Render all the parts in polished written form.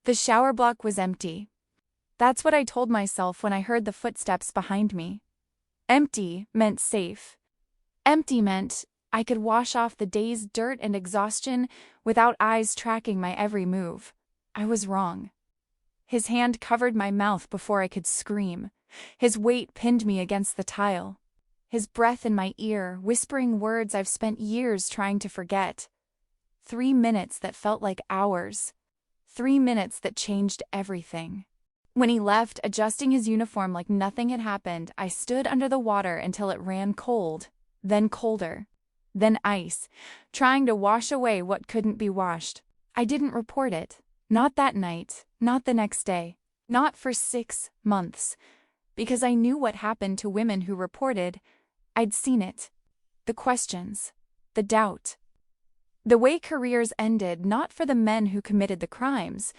The shower block was empty. That's what I told myself when I heard the footsteps behind me. Empty meant safe. Empty meant I could wash off the day's dirt and exhaustion without eyes tracking my every move. I was wrong. His hand covered my mouth before I could scream. His weight pinned me against the tile. His breath in my ear, whispering words I've spent years trying to forget. 3 minutes that felt like hours. 3 minutes that changed everything. When he left, adjusting his uniform like nothing had happened, I stood under the water until it ran cold, then colder, then ice, trying to wash away what couldn't be washed. I didn't report it. Not that night, not the next day, not for 6 months, because I knew what happened to women who reported. I'd seen it. The questions, the doubt. The way careers ended, not for the men who committed the crimes,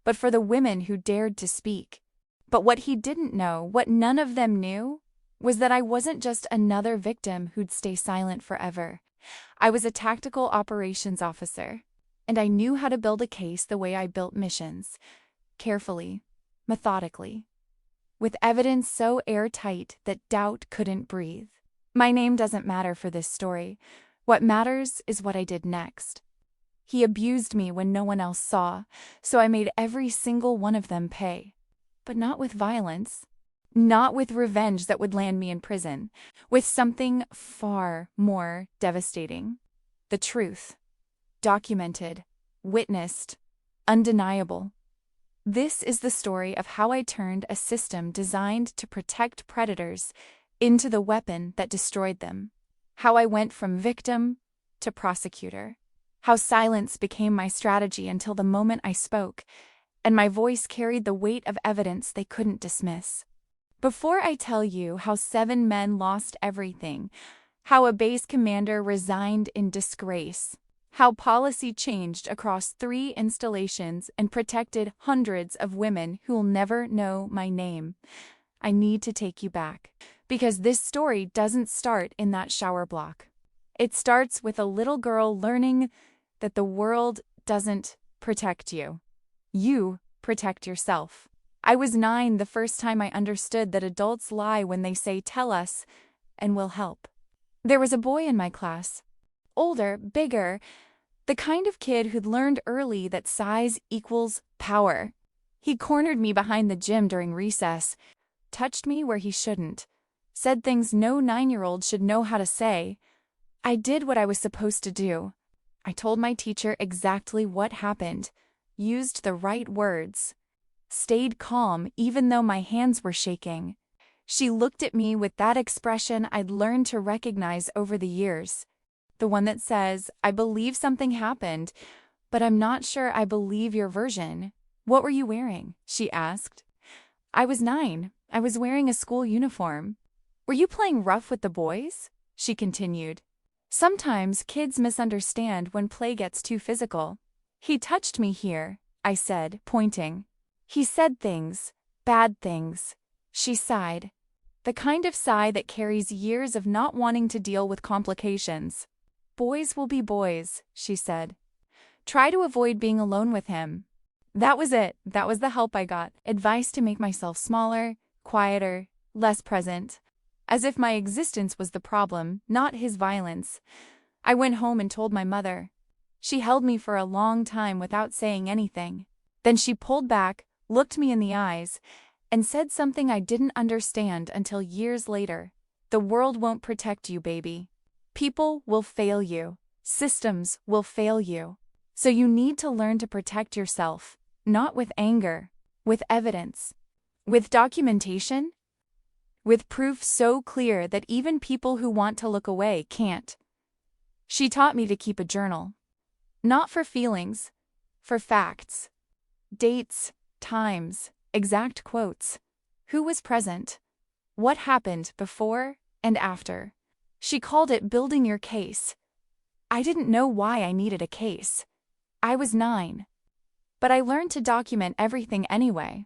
but for the women who dared to speak. But what he didn't know, what none of them knew, was that I wasn't just another victim who'd stay silent forever. I was a tactical operations officer, and I knew how to build a case the way I built missions, carefully, methodically, with evidence so airtight that doubt couldn't breathe. My name doesn't matter for this story. What matters is what I did next. He abused me when no one else saw, so I made every single one of them pay. But not with violence. Not with revenge that would land me in prison. With something far more devastating. The truth. Documented. Witnessed. Undeniable. This is the story of how I turned a system designed to protect predators into the weapon that destroyed them. How I went from victim to prosecutor. How silence became my strategy until the moment I spoke, and my voice carried the weight of evidence they couldn't dismiss. Before I tell you how 7 men lost everything, how a base commander resigned in disgrace, how policy changed across 3 installations and protected hundreds of women who'll never know my name, I need to take you back. Because this story doesn't start in that shower block. It starts with a little girl learning that the world doesn't protect you. You protect yourself. I was 9 the first time I understood that adults lie when they say, "Tell us, and we'll help." There was a boy in my class. Older, bigger, the kind of kid who'd learned early that size equals power. He cornered me behind the gym during recess, touched me where he shouldn't, said things no 9-year-old should know how to say. I did what I was supposed to do. I told my teacher exactly what happened, used the right words, stayed calm even though my hands were shaking. She looked at me with that expression I'd learned to recognize over the years. The one that says, "I believe something happened, but I'm not sure I believe your version." "What were you wearing?" she asked. I was 9. I was wearing a school uniform. "Were you playing rough with the boys?" she continued. Sometimes kids misunderstand when play gets too physical. "He touched me here," I said, pointing. "He said things, bad things." She sighed. The kind of sigh that carries years of not wanting to deal with complications. "Boys will be boys," she said. "Try to avoid being alone with him." That was it. That was the help I got. Advice to make myself smaller, quieter, less present. As if my existence was the problem, not his violence. I went home and told my mother. She held me for a long time without saying anything. Then she pulled back, looked me in the eyes, and said something I didn't understand until years later. "The world won't protect you, baby. People will fail you. Systems will fail you. So you need to learn to protect yourself, not with anger, with evidence, with documentation, with proof so clear that even people who want to look away can't." She taught me to keep a journal. Not for feelings, for facts. Dates, times, exact quotes. Who was present? What happened before and after? She called it building your case. I didn't know why I needed a case. I was 9. But I learned to document everything anyway.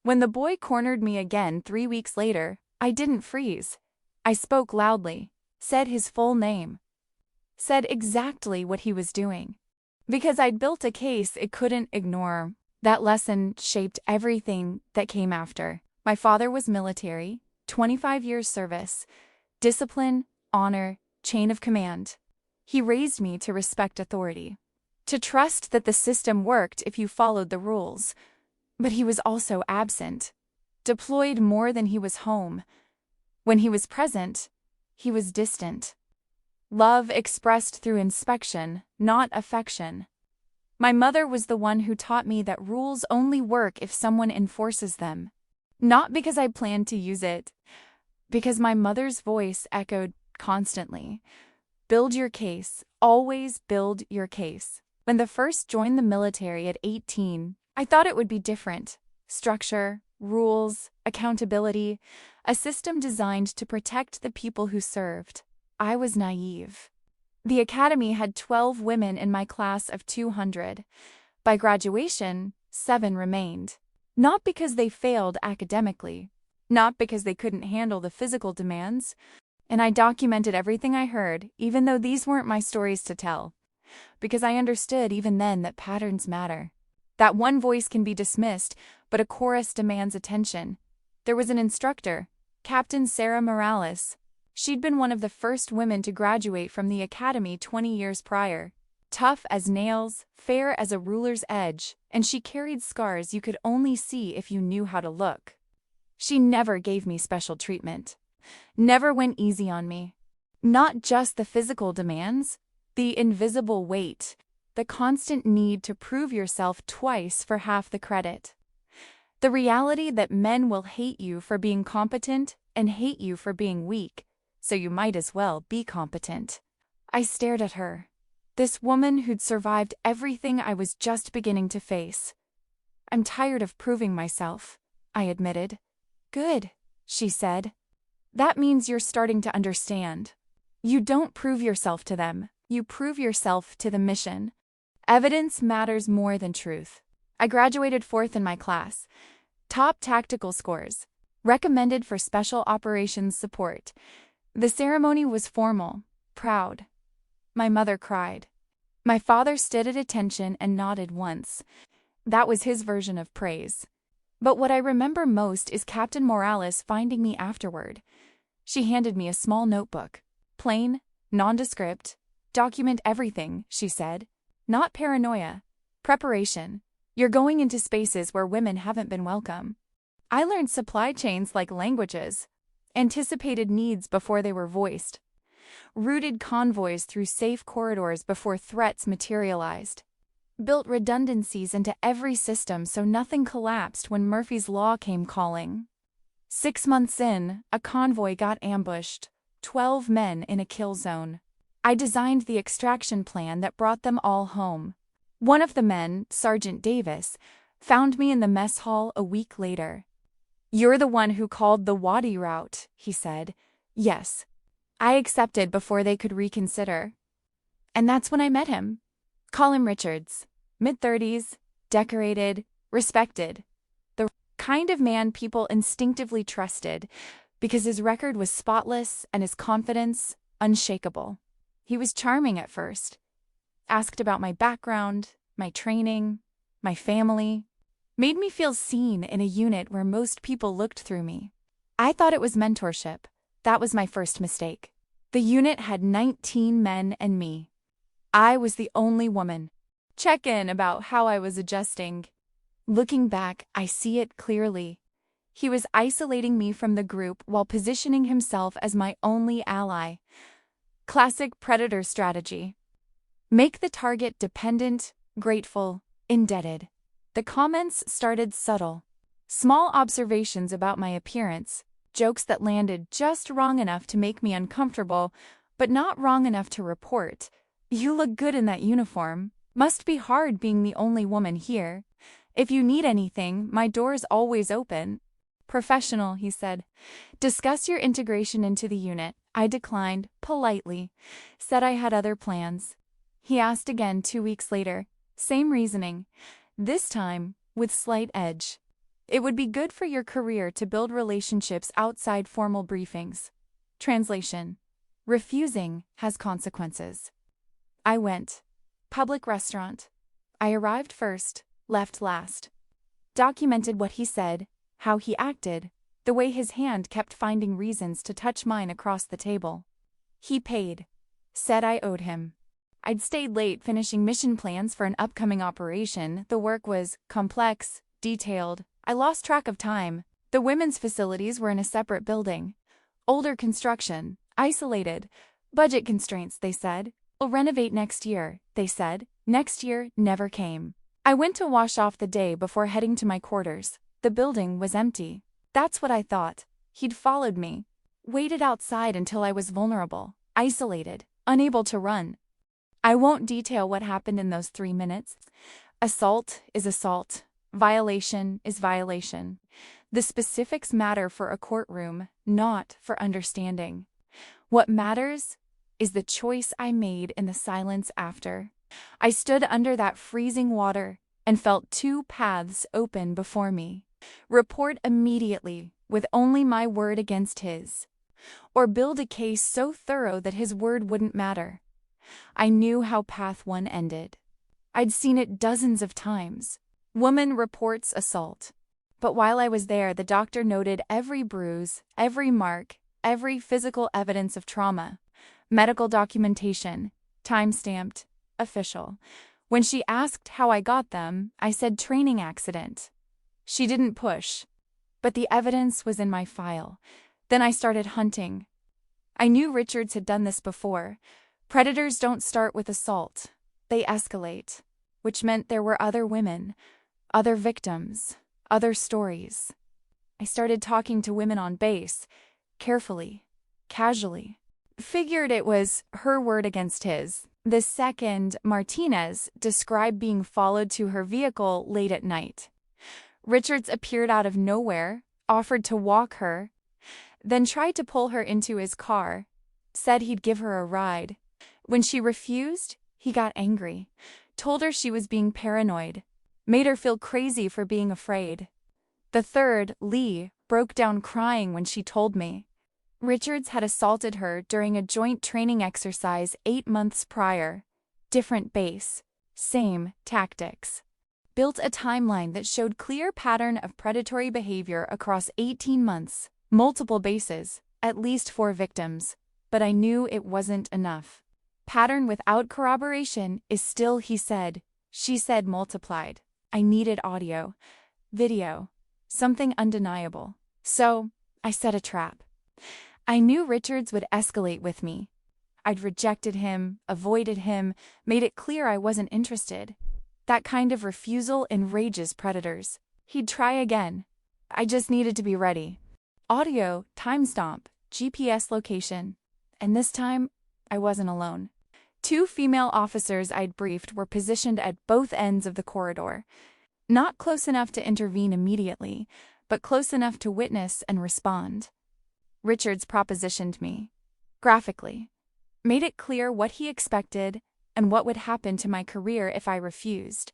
When the boy cornered me again 3 weeks later, I didn't freeze. I spoke loudly, said his full name, said exactly what he was doing. Because I'd built a case it couldn't ignore. That lesson shaped everything that came after. My father was military, 25 years service, discipline, honor, chain of command. He raised me to respect authority, to trust that the system worked if you followed the rules. But he was also absent, deployed more than he was home. When he was present, he was distant. Love expressed through inspection, not affection. My mother was the one who taught me that rules only work if someone enforces them. Not because I planned to use it, because my mother's voice echoed constantly. Build your case, always build your case. When the first joined the military at 18, I thought it would be different. Structure, rules, accountability, a system designed to protect the people who served. I was naive. The academy had 12 women in my class of 200. By graduation, 7 remained. Not because they failed academically, not because they couldn't handle the physical demands. And I documented everything I heard, even though these weren't my stories to tell. Because I understood even then that patterns matter. That one voice can be dismissed, but a chorus demands attention. There was an instructor, Captain Sarah Morales. She'd been one of the first women to graduate from the academy 20 years prior. Tough as nails, fair as a ruler's edge, and she carried scars you could only see if you knew how to look. She never gave me special treatment. Never went easy on me. Not just the physical demands, the invisible weight, the constant need to prove yourself twice for half the credit. The reality that men will hate you for being competent and hate you for being weak, so you might as well be competent. I stared at her, this woman who'd survived everything I was just beginning to face. I'm tired of proving myself, I admitted. Good, she said. That means you're starting to understand. You don't prove yourself to them, you prove yourself to the mission. Evidence matters more than truth. I graduated 4th in my class. Top tactical scores. Recommended for special operations support. The ceremony was formal, proud. My mother cried. My father stood at attention and nodded once. That was his version of praise. But what I remember most is Captain Morales finding me afterward. She handed me a small notebook. Plain, nondescript. Document everything, she said. Not paranoia. Preparation. You're going into spaces where women haven't been welcome. I learned supply chains like languages. Anticipated needs before they were voiced. Routed convoys through safe corridors before threats materialized. Built redundancies into every system so nothing collapsed when Murphy's Law came calling. 6 months in, a convoy got ambushed. 12 men in a kill zone. I designed the extraction plan that brought them all home. One of the men, Sergeant Davis, found me in the mess hall a week later. "You're the one who called the Wadi route," he said. Yes. I accepted before they could reconsider. And that's when I met him. Call him Richards. Mid-30s, decorated, respected. The kind of man people instinctively trusted because his record was spotless and his confidence unshakable. He was charming at first. Asked about my background, my training, my family. Made me feel seen in a unit where most people looked through me. I thought it was mentorship. That was my first mistake. The unit had 19 men and me. I was the only woman. Check in about how I was adjusting. Looking back, I see it clearly. He was isolating me from the group while positioning himself as my only ally. Classic predator strategy. Make the target dependent, grateful, indebted. The comments started subtle. Small observations about my appearance, jokes that landed just wrong enough to make me uncomfortable, but not wrong enough to report. "You look good in that uniform. Must be hard being the only woman here. If you need anything, my door's always open." Professional, he said. Discuss your integration into the unit. I declined, politely. Said I had other plans. He asked again 2 weeks later. Same reasoning. This time, with slight edge. It would be good for your career to build relationships outside formal briefings. Translation. Refusing has consequences. I went. Public restaurant. I arrived first. left last. Documented what he said, how he acted, the way his hand kept finding reasons to touch mine across the table. He paid. Said I owed him. I'd stayed late finishing mission plans for an upcoming operation. The work was complex, detailed. I lost track of time. The women's facilities were in a separate building. Older construction, isolated. Budget constraints, they said. We'll renovate next year, they said. Next year never came. I went to wash off the day before heading to my quarters. The building was empty. That's what I thought. He'd followed me. Waited outside until I was vulnerable, isolated, unable to run. I won't detail what happened in those 3 minutes. Assault is assault. Violation is violation. The specifics matter for a courtroom, not for understanding. What matters is the choice I made in the silence after. I stood under that freezing water and felt 2 paths open before me. Report immediately with only my word against his, or build a case so thorough that his word wouldn't matter. I knew how path 1 ended. I'd seen it dozens of times. Woman reports assault. But while I was there, the doctor noted every bruise, every mark, every physical evidence of trauma. Medical documentation, time-stamped, official. When she asked how I got them, I said training accident. She didn't push, but the evidence was in my file. Then I started hunting. I knew Richards had done this before. Predators don't start with assault. They escalate, which meant there were other women, other victims, other stories. I started talking to women on base, carefully, casually. Figured it was her word against his. The second, Martinez, described being followed to her vehicle late at night. Richards appeared out of nowhere, offered to walk her, then tried to pull her into his car, said he'd give her a ride. When she refused, he got angry, told her she was being paranoid, made her feel crazy for being afraid. The third, Lee, broke down crying when she told me. Richards had assaulted her during a joint training exercise 8 months prior. Different base, same tactics. Built a timeline that showed clear pattern of predatory behavior across 18 months, multiple bases, at least 4 victims. But I knew it wasn't enough. Pattern without corroboration is still he said, she said multiplied. I needed audio, video, something undeniable. So, I set a trap. I knew Richards would escalate with me. I'd rejected him, avoided him, made it clear I wasn't interested. That kind of refusal enrages predators. He'd try again. I just needed to be ready. Audio, timestamp, GPS location. And this time, I wasn't alone. 2 female officers I'd briefed were positioned at both ends of the corridor. Not close enough to intervene immediately, but close enough to witness and respond. Richards propositioned me, graphically, made it clear what he expected and what would happen to my career if I refused.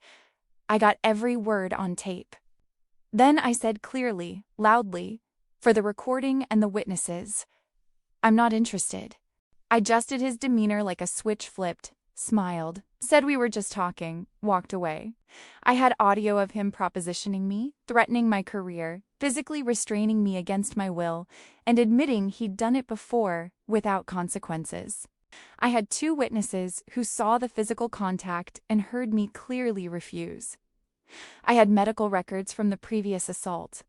I got every word on tape. Then I said clearly, loudly, for the recording and the witnesses, I'm not interested. I adjusted his demeanor like a switch flipped, smiled, said we were just talking, walked away. I had audio of him propositioning me, threatening my career, physically restraining me against my will, and admitting he'd done it before without consequences. I had 2 witnesses who saw the physical contact and heard me clearly refuse. I had medical records from the previous assault.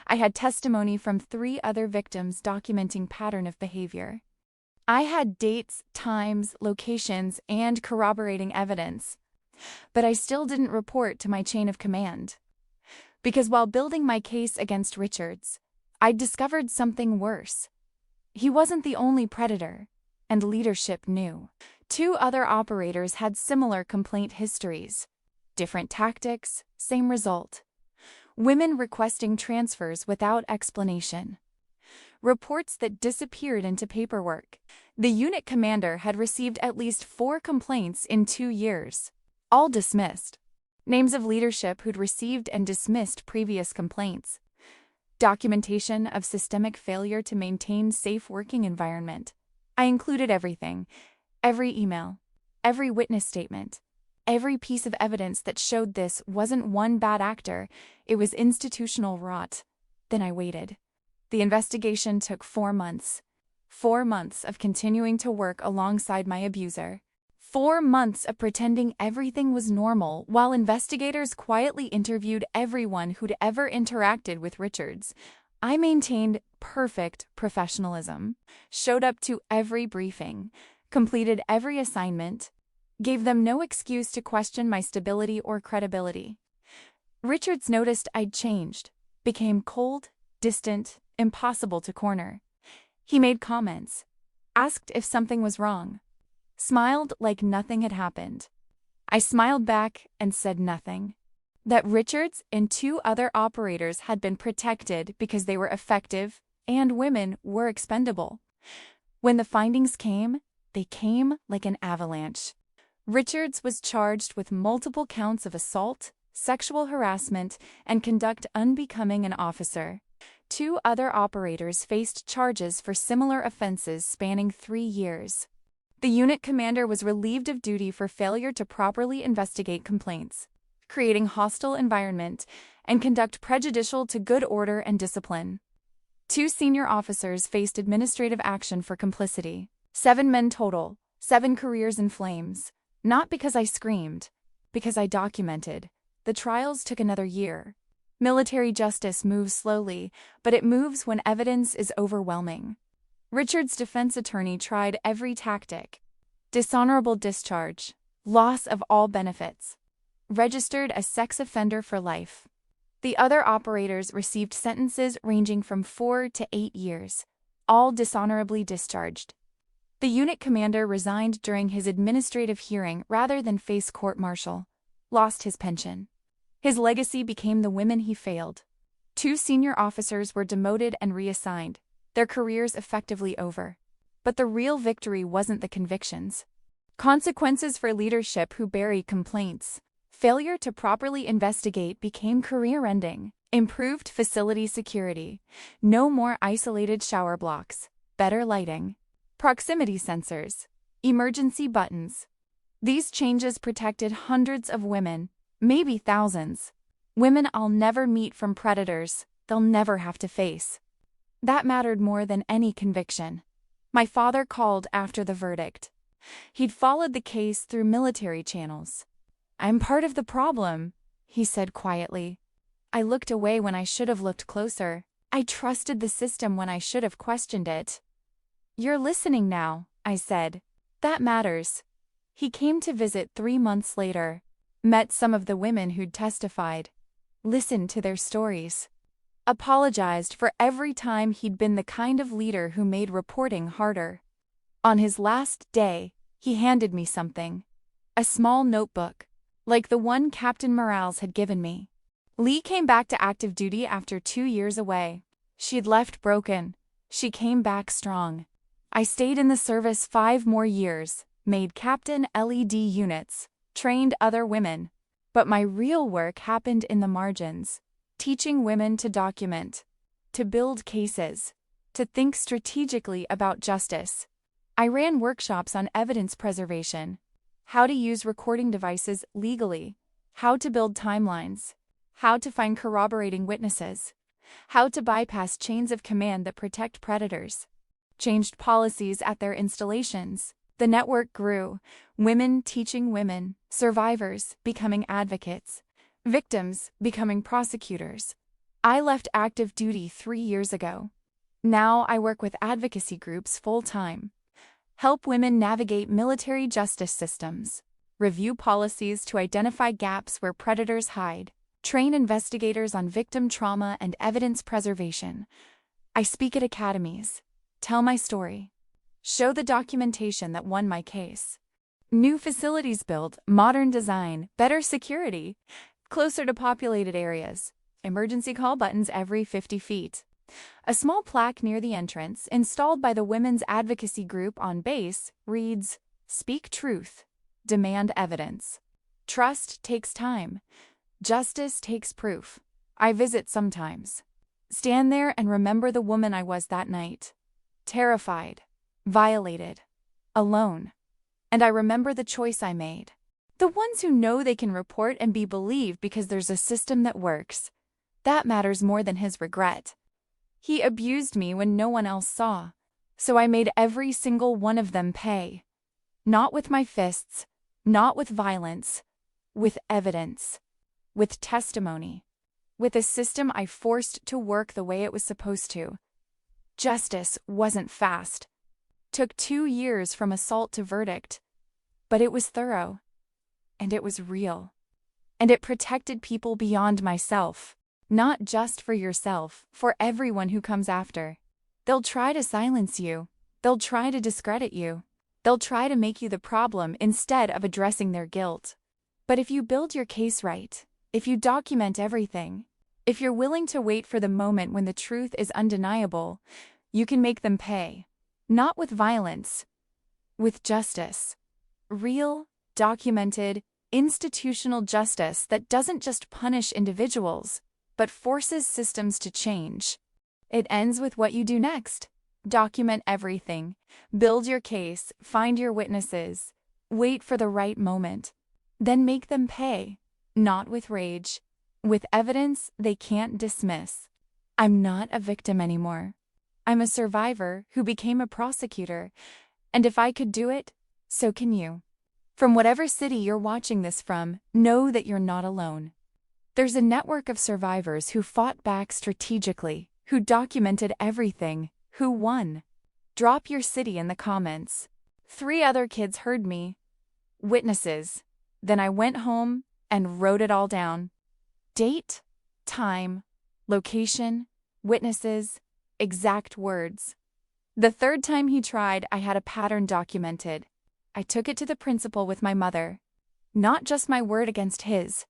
I had testimony from 3 other victims documenting pattern of behavior. I had dates, times, locations, and corroborating evidence. But I still didn't report to my chain of command. Because while building my case against Richards, I'd discovered something worse. He wasn't the only predator, and leadership knew. 2 other operators had similar complaint histories. Different tactics, same result. Women requesting transfers without explanation. Reports that disappeared into paperwork. The unit commander had received at least 4 complaints in 2 years, all dismissed. Names of leadership who'd received and dismissed previous complaints. Documentation of systemic failure to maintain safe working environment. I included everything, every email, every witness statement, Every piece of evidence that showed this wasn't one bad actor, it was institutional rot. Then I waited. The investigation took 4 months. 4 months of continuing to work alongside my abuser. 4 months of pretending everything was normal while investigators quietly interviewed everyone who'd ever interacted with Richards. I maintained perfect professionalism, showed up to every briefing, completed every assignment, gave them no excuse to question my stability or credibility. Richards noticed I'd changed, became cold, distant, impossible to corner. He made comments, asked if something was wrong, smiled like nothing had happened. I smiled back and said nothing. That Richards and 2 other operators had been protected because they were effective and women were expendable. When the findings came, they came like an avalanche. Richards was charged with multiple counts of assault, sexual harassment, and conduct unbecoming an officer. 2 other operators faced charges for similar offenses spanning 3 years. The unit commander was relieved of duty for failure to properly investigate complaints, creating hostile environment, and conduct prejudicial to good order and discipline. 2 senior officers faced administrative action for complicity. 7 men total, 7 careers in flames. Not because I screamed, because I documented. The trials took another year. Military justice moves slowly, but it moves when evidence is overwhelming. Richard's defense attorney tried every tactic. Dishonorable discharge, loss of all benefits, registered as sex offender for life. The other operators received sentences ranging from 4 to 8 years, all dishonorably discharged. The unit commander resigned during his administrative hearing rather than face court-martial, lost his pension. His legacy became the women he failed. 2 senior officers were demoted and reassigned, their careers effectively over. But the real victory wasn't the convictions. Consequences for leadership who bury complaints. Failure to properly investigate became career-ending. Improved facility security. No more isolated shower blocks. Better lighting. Proximity sensors. Emergency buttons. These changes protected hundreds of women, maybe thousands. Women I'll never meet from predators they'll never have to face. That mattered more than any conviction. My father called after the verdict. He'd followed the case through military channels. "I'm part of the problem," he said quietly. I looked away when I should have looked closer. I trusted the system when I should have questioned it. "You're listening now," I said. "That matters." He came to visit 3 months later, met some of the women who'd testified, listened to their stories, apologized for every time he'd been the kind of leader who made reporting harder. On his last day, he handed me something. A small notebook, like the one Captain Morales had given me. Lee came back to active duty after 2 years away. She'd left broken. She came back strong. I stayed in the service 5 more years, made Captain LED units, trained other women. But my real work happened in the margins, teaching women to document, to build cases, to think strategically about justice. I ran workshops on evidence preservation, how to use recording devices legally, how to build timelines, how to find corroborating witnesses, how to bypass chains of command that protect predators. Changed policies at their installations. The network grew, women teaching women, survivors becoming advocates, victims becoming prosecutors. I left active duty 3 years ago. Now I work with advocacy groups full-time. Help women navigate military justice systems, review policies to identify gaps where predators hide, train investigators on victim trauma and evidence preservation. I speak at academies, tell my story, show the documentation that won my case. New facilities built, modern design, better security, closer to populated areas, emergency call buttons every 50 feet. A small plaque near the entrance, installed by the women's advocacy group on base, reads, "Speak truth, demand evidence. Trust takes time. Justice takes proof." I visit sometimes. Stand there and remember the woman I was that night. Terrified, violated, alone. And I remember the choice I made. The ones who know they can report and be believed because there's a system that works. That matters more than his regret. He abused me when no one else saw, so I made every single one of them pay. Not with my fists, not with violence, with evidence, with testimony, with a system I forced to work the way it was supposed to. Justice wasn't fast. Took 2 years from assault to verdict, but it was thorough, and it was real, and it protected people beyond myself. Not just for yourself, for everyone who comes after. They'll try to silence you. They'll try to discredit you. They'll try to make you the problem instead of addressing their guilt. But if you build your case right, if you document everything, if you're willing to wait for the moment when the truth is undeniable, you can make them pay. Not with violence, with justice. Real, documented, institutional justice that doesn't just punish individuals, but forces systems to change. It ends with what you do next. Document everything. Build your case, find your witnesses, wait for the right moment. Then make them pay, not with rage, with evidence they can't dismiss. I'm not a victim anymore. I'm a survivor who became a prosecutor, and if I could do it, so can you. From whatever city you're watching this from, know that you're not alone. There's a network of survivors who fought back strategically, who documented everything, who won. Drop your city in the comments. 3 other kids heard me. Witnesses. Then I went home and wrote it all down. Date, time, location, witnesses, exact words. The 3rd time he tried, I had a pattern documented. I took it to the principal with my mother. Not just my word against his.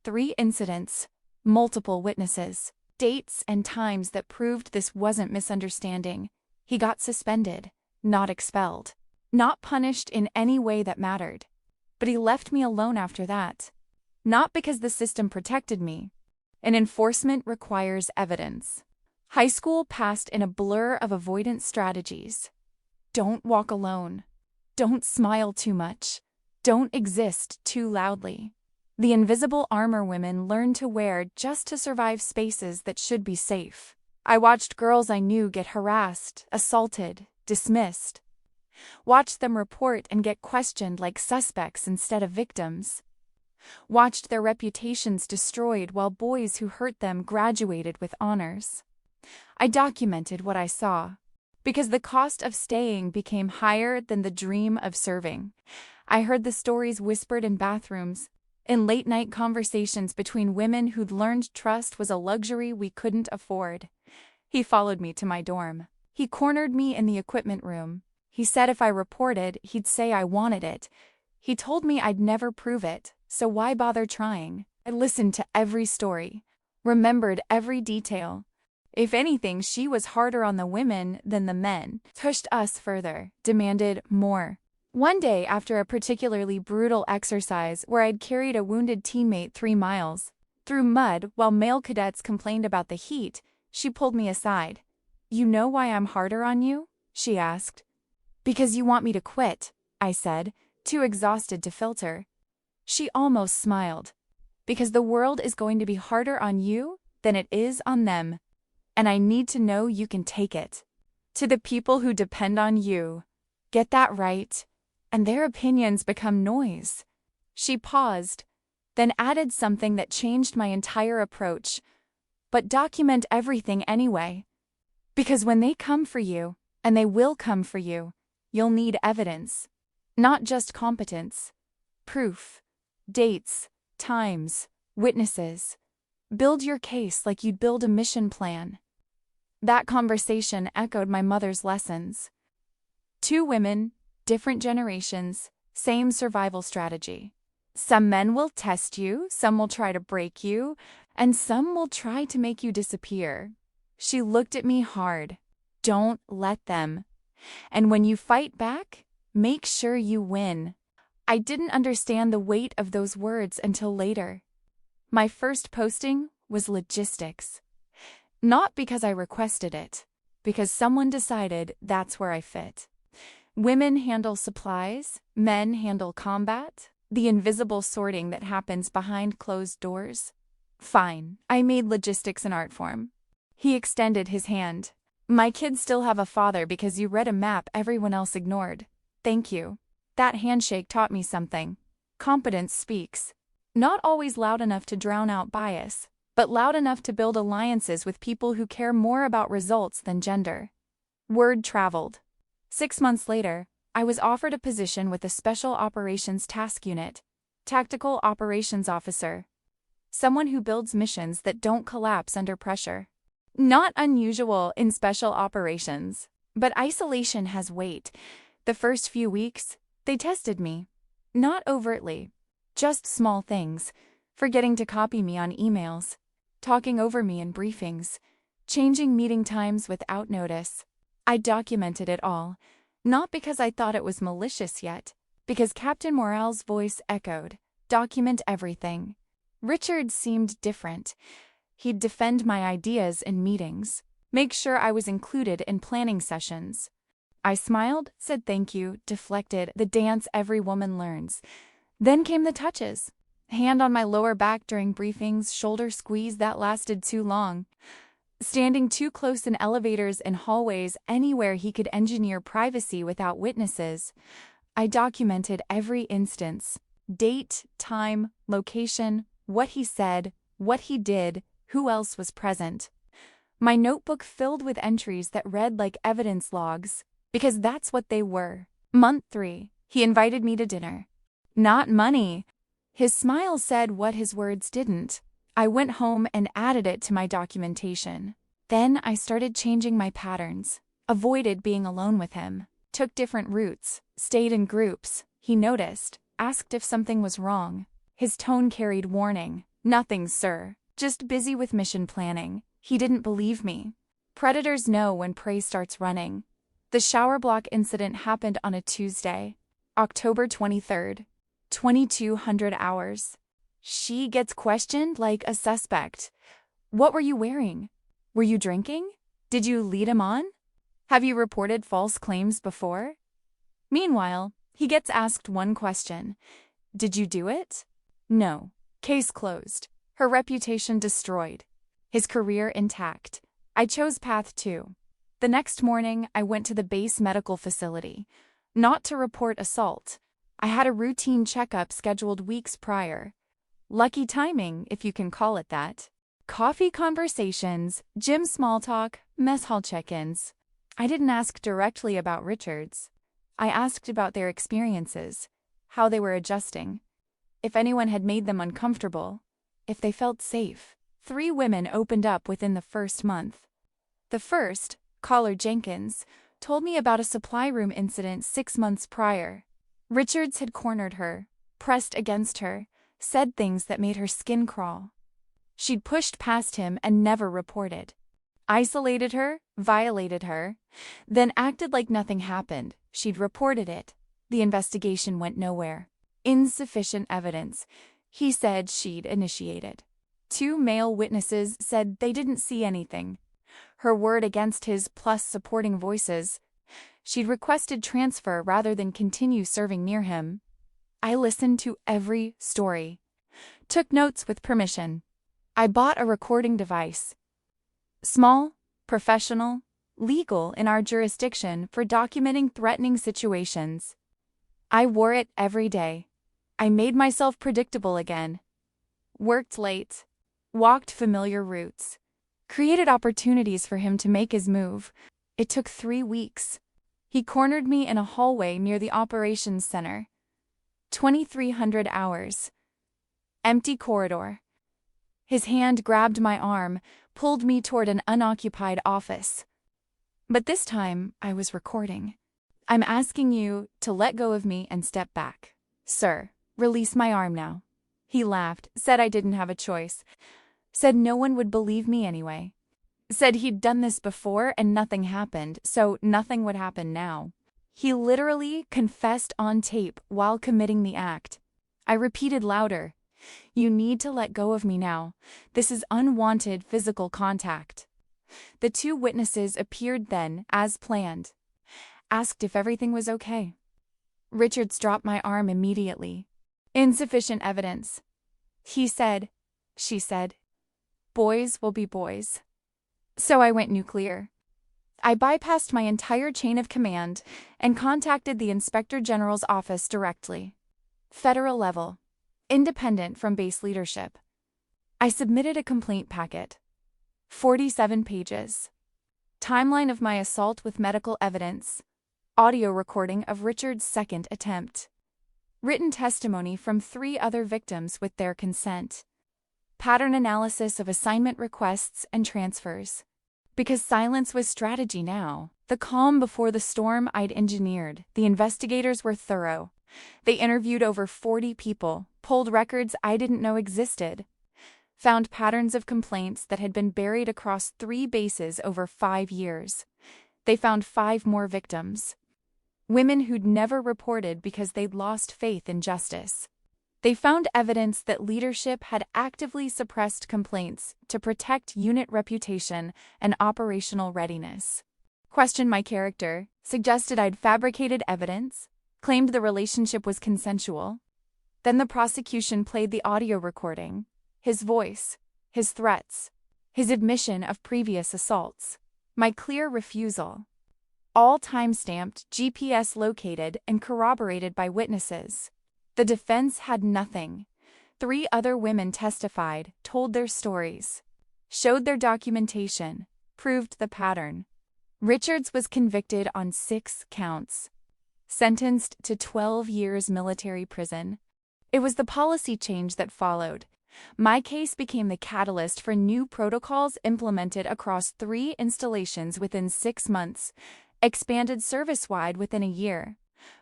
3 incidents, multiple witnesses, dates and times that proved this wasn't misunderstanding. He got suspended, not expelled, not punished in any way that mattered. But he left me alone after that. Not because the system protected me. An enforcement requires evidence. High school passed in a blur of avoidance strategies. Don't walk alone. Don't smile too much. Don't exist too loudly. The invisible armor women learned to wear just to survive spaces that should be safe. I watched girls I knew get harassed, assaulted, dismissed. Watched them report and get questioned like suspects instead of victims. Watched their reputations destroyed while boys who hurt them graduated with honors. I documented what I saw, because the cost of staying became higher than the dream of serving. I heard the stories whispered in bathrooms, in late-night conversations between women who'd learned trust was a luxury we couldn't afford. He followed me to my dorm. He cornered me in the equipment room. He said if I reported, he'd say I wanted it. He told me I'd never prove it, so why bother trying? I listened to every story, remembered every detail. If anything, she was harder on the women than the men, pushed us further, demanded more. One day, after a particularly brutal exercise where I'd carried a wounded teammate 3 miles through mud while male cadets complained about the heat, she pulled me aside. "You know why I'm harder on you?" she asked. "Because you want me to quit," I said, too exhausted to filter. She almost smiled. "Because the world is going to be harder on you than it is on them. And I need to know you can take it. To the people who depend on you. Get that right, and their opinions become noise." She paused, then added something that changed my entire approach. "But document everything anyway. Because when they come for you, and they will come for you, you'll need evidence. Not just competence. Proof. Dates, times, witnesses. Build your case like you'd build a mission plan." That conversation echoed my mother's lessons. 2 women, different generations, same survival strategy. Some men will test you, some will try to break you, and some will try to make you disappear. She looked at me hard. Don't let them. And when you fight back, make sure you win. I didn't understand the weight of those words until later. My first posting was logistics. Not because I requested it, because someone decided that's where I fit. Women handle supplies, men handle combat, The invisible sorting that happens behind closed doors. Fine, I made logistics an art form. He extended his hand. My kids still have a father because you read a map everyone else ignored. Thank you. That handshake taught me something. Competence speaks. Not always loud enough to drown out bias, but loud enough to build alliances with people who care more about results than gender. Word traveled. 6 months later, I was offered a position with the Special Operations Task Unit, Tactical Operations Officer. Someone who builds missions that don't collapse under pressure. Not unusual in special operations, but isolation has weight. The first few weeks, they tested me. Not overtly, just small things, forgetting to copy me on emails, talking over me in briefings, changing meeting times without notice. I documented it all, not because I thought it was malicious yet, because Captain Morale's voice echoed, "Document everything." Richard seemed different. He'd defend my ideas in meetings, make sure I was included in planning sessions. I smiled, said thank you, deflected, the dance every woman learns. Then came the touches. Hand on my lower back during briefings, shoulder squeeze that lasted too long. Standing too close in elevators and hallways anywhere he could engineer privacy without witnesses. I documented every instance. Date, time, location, what he said, what he did, who else was present. My notebook filled with entries that read like evidence logs, because that's what they were. Month 3, he invited me to dinner. Not money. His smile said what his words didn't. I went home and added it to my documentation. Then I started changing my patterns, avoided being alone with him, took different routes, stayed in groups. He noticed, asked if something was wrong. His tone carried warning. Nothing, sir. Just busy with mission planning. He didn't believe me. Predators know when prey starts running. The shower block incident happened on a Tuesday, October 23rd, 2200 hours. She gets questioned like a suspect. What were you wearing? Were you drinking? Did you lead him on? Have you reported false claims before? Meanwhile, he gets asked one question. Did you do it? No. Case closed. Her reputation destroyed. His career intact. I chose path 2. The next morning, I went to the base medical facility. Not to report assault. I had a routine checkup scheduled weeks prior. Lucky timing, if you can call it that. Coffee conversations, gym small talk, mess hall check-ins. I didn't ask directly about Richards. I asked about their experiences, how they were adjusting, if anyone had made them uncomfortable, if they felt safe. 3 women opened up within the first month. The first, Caller Jenkins, told me about a supply room incident 6 months prior. Richards had cornered her, pressed against her, said things that made her skin crawl. She'd pushed past him and never reported. Isolated her, violated her, then acted like nothing happened. She'd reported it. The investigation went nowhere. Insufficient evidence. He said she'd initiated. 2 male witnesses said they didn't see anything. Her word against his plus supporting voices. She'd requested transfer rather than continue serving near him. I listened to every story. Took notes with permission. I bought a recording device. Small, professional, legal in our jurisdiction for documenting threatening situations. I wore it every day. I made myself predictable again. Worked late. Walked familiar routes. Created opportunities for him to make his move. It took 3 weeks. He cornered me in a hallway near the operations center. 2300 hours. Empty corridor. His hand grabbed my arm, pulled me toward an unoccupied office. But this time, I was recording. I'm asking you to let go of me and step back. Sir, release my arm now. He laughed, said I didn't have a choice. Said no one would believe me anyway. Said he'd done this before and nothing happened, so nothing would happen now. He literally confessed on tape while committing the act. I repeated louder. You need to let go of me now. This is unwanted physical contact. The 2 witnesses appeared then, as planned. Asked if everything was okay. Richards dropped my arm immediately. Insufficient evidence. He said, she said, boys will be boys. So I went nuclear. I bypassed my entire chain of command and contacted the Inspector General's office directly. Federal level. Independent from base leadership. I submitted a complaint packet. 47 pages. Timeline of my assault with medical evidence. Audio recording of Richard's second attempt. Written testimony from 3 other victims with their consent. Pattern analysis of assignment requests and transfers. Because silence was strategy now, the calm before the storm I'd engineered, the investigators were thorough. They interviewed over 40 people, pulled records I didn't know existed, found patterns of complaints that had been buried across 3 bases over 5 years. They found 5 more victims. Women who'd never reported because they'd lost faith in justice. They found evidence that leadership had actively suppressed complaints to protect unit reputation and operational readiness. Questioned my character, suggested I'd fabricated evidence, claimed the relationship was consensual. Then the prosecution played the audio recording, his voice, his threats, his admission of previous assaults, my clear refusal. All time-stamped, GPS located, and corroborated by witnesses. The defense had nothing. 3 other women testified, told their stories, showed their documentation, proved the pattern. Richards was convicted on 6 counts. Sentenced to 12 years military prison. It was the policy change that followed. My case became the catalyst for new protocols implemented across 3 installations within 6 months. Expanded service-wide within a year.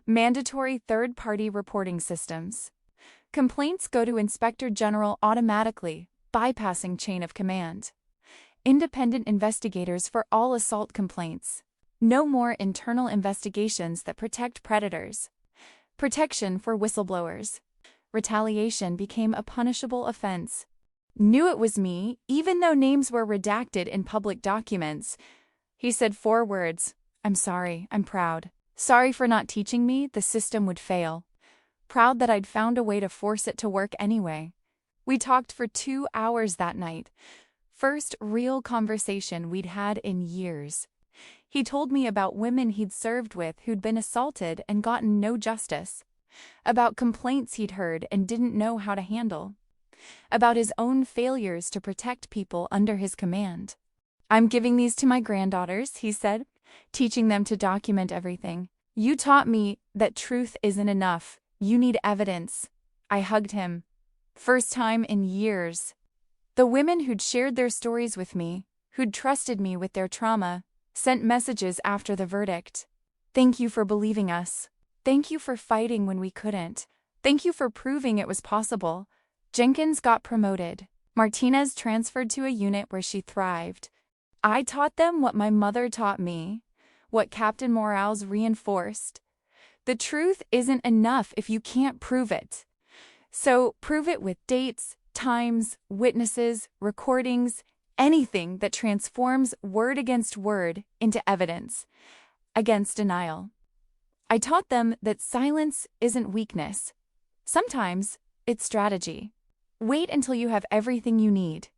Mandatory third-party reporting systems. Complaints go to Inspector General automatically, bypassing chain of command. Independent investigators for all assault complaints. No more internal investigations that protect predators. Protection for whistleblowers. Retaliation became a punishable offense. Knew it was me, even though names were redacted in public documents. He said 4 words. I'm sorry, I'm proud. Sorry for not teaching me the system would fail. Proud that I'd found a way to force it to work anyway. We talked for 2 hours that night. First real conversation we'd had in years. He told me about women he'd served with who'd been assaulted and gotten no justice. About complaints he'd heard and didn't know how to handle. About his own failures to protect people under his command. I'm giving these to my granddaughters, he said. Teaching them to document everything. You taught me that truth isn't enough. You need evidence. I hugged him. First time in years. The women who'd shared their stories with me, who'd trusted me with their trauma, sent messages after the verdict. Thank you for believing us. Thank you for fighting when we couldn't. Thank you for proving it was possible. Jenkins got promoted. Martinez transferred to a unit where she thrived. I taught them what my mother taught me, what Captain Morales reinforced. The truth isn't enough if you can't prove it. So prove it with dates, times, witnesses, recordings, anything that transforms word against word into evidence, against denial. I taught them that silence isn't weakness. Sometimes it's strategy. Wait until you have everything you need.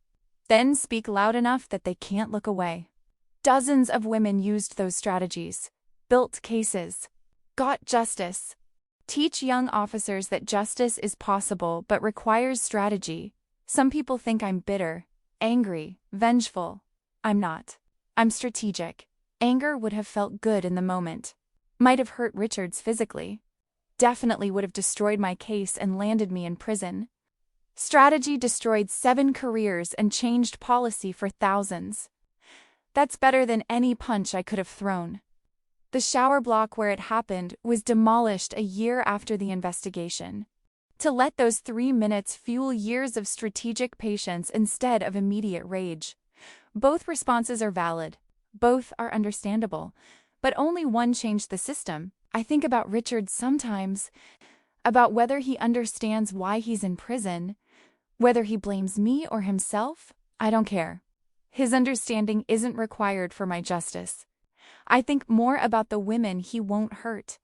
Then speak loud enough that they can't look away. Dozens of women used those strategies, built cases, got justice. Teach young officers that justice is possible but requires strategy. Some people think I'm bitter, angry, vengeful. I'm not. I'm strategic. Anger would have felt good in the moment. Might have hurt Richards physically. Definitely would have destroyed my case and landed me in prison. Strategy destroyed 7 careers and changed policy for thousands. That's better than any punch I could have thrown. The shower block where it happened was demolished a year after the investigation. To let those 3 minutes fuel years of strategic patience instead of immediate rage. Both responses are valid. Both are understandable. But only one changed the system. I think about Richard sometimes. About whether he understands why he's in prison. Whether he blames me or himself, I don't care. His understanding isn't required for my justice. I think more about the women he won't hurt.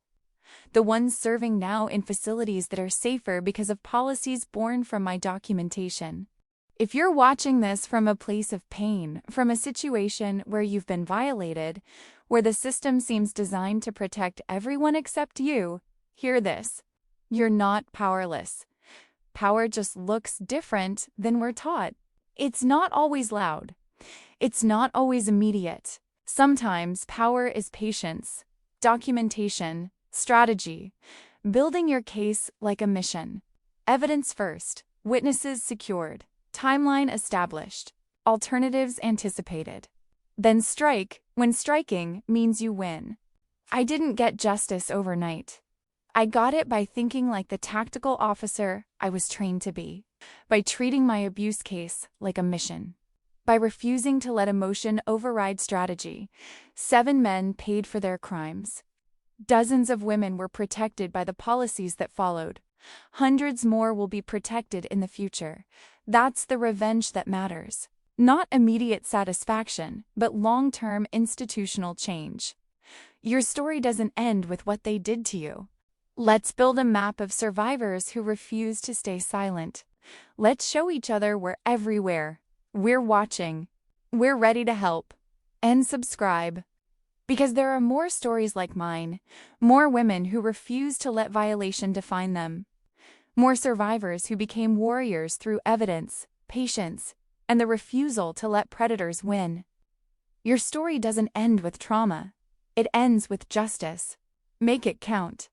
The ones serving now in facilities that are safer because of policies born from my documentation. If you're watching this from a place of pain, from a situation where you've been violated, where the system seems designed to protect everyone except you, hear this. You're not powerless. Power just looks different than we're taught. It's not always loud. It's not always immediate. Sometimes power is patience, documentation, strategy, building your case like a mission. Evidence first, witnesses secured, timeline established, alternatives anticipated. Then strike when striking means you win. I didn't get justice overnight. I got it by thinking like the tactical officer I was trained to be, by treating my abuse case like a mission, by refusing to let emotion override strategy. 7 men paid for their crimes. Dozens of women were protected by the policies that followed. Hundreds more will be protected in the future. That's the revenge that matters. Not immediate satisfaction, but long-term institutional change. Your story doesn't end with what they did to you. Let's build a map of survivors who refuse to stay silent. Let's show each other we're everywhere. We're watching. We're ready to help. And subscribe. Because there are more stories like mine, more women who refuse to let violation define them, more survivors who became warriors through evidence, patience, and the refusal to let predators win. Your story doesn't end with trauma. It ends with justice. Make it count.